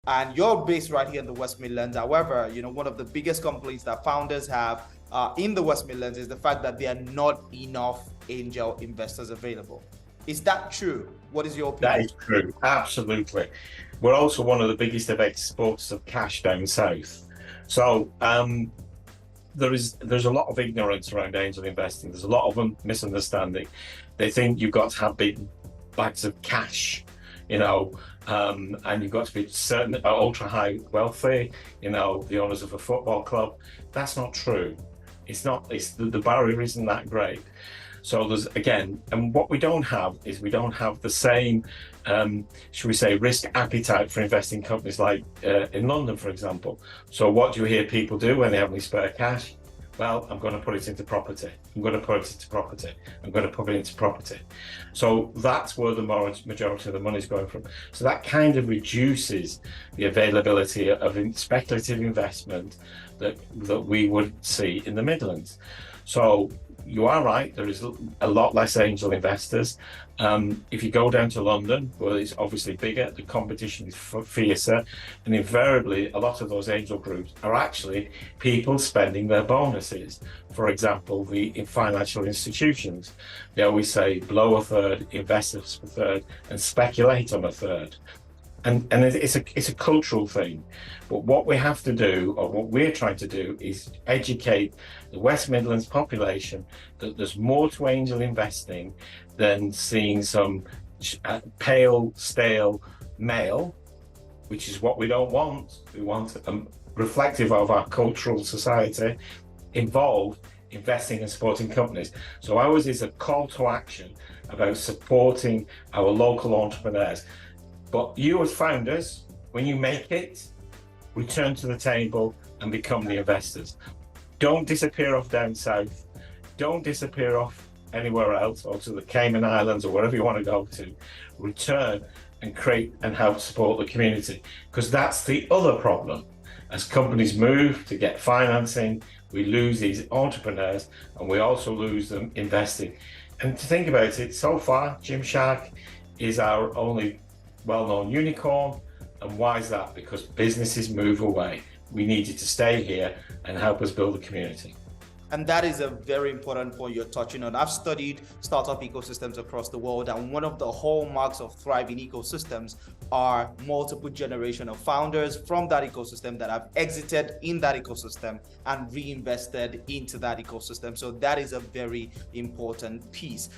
And you're based right here in the West Midlands. However, one of the biggest complaints that founders have in the West Midlands is the fact that there are not enough angel investors available. Is that true? What is your opinion? That is true, absolutely. We're also one of the biggest of exporters of cash down south. So there's a lot of ignorance around angel investing. There's a lot of misunderstanding. They think you've got to have big bags of cash, and you've got to be certain ultra high wealthy, the owners of a football club. That's not true. It's not. It's the barrier isn't that great. So there's and what we don't have is we don't have the same, should we say, risk appetite for investing in companies like in London, for example. So what do you hear people do when they have any spare cash? Well, I'm going to put it into property. I'm going to put it into property. I'm going to put it into property. So that's where the majority of the money is going from. So that kind of reduces the availability of speculative investment that we would see in the Midlands. So you are right, there is a lot less angel investors. If you go down to London, well, it's obviously bigger, the competition is fiercer, and invariably a lot of those angel groups are actually people spending their bonuses. For example, the financial institutions, they always say blow a third, invest a third, and speculate on a third. And it's a cultural thing. But what we have to do, or what we're trying to do, is educate the West Midlands population that there's more to angel investing than seeing some pale, stale male, which is what we don't want. We want reflective of our cultural society, involved investing and supporting companies. So ours is a call to action about supporting our local entrepreneurs. But you as founders, when you make it, return to the table and become the investors. Don't disappear off down south. Don't disappear off anywhere else, or to the Cayman Islands or wherever you want to go to. Return and create and help support the community, because that's the other problem. As companies move to get financing, we lose these entrepreneurs and we also lose them investing. And to think about it, so far, Gymshark is our only well-known unicorn. And why is that? Because businesses move away. We need you to stay here and help us build a community. And that is a very important point you're touching on. I've studied startup ecosystems across the world, and one of the hallmarks of thriving ecosystems are multiple generation of founders from that ecosystem that have exited in that ecosystem and reinvested into that ecosystem. So that is a very important piece.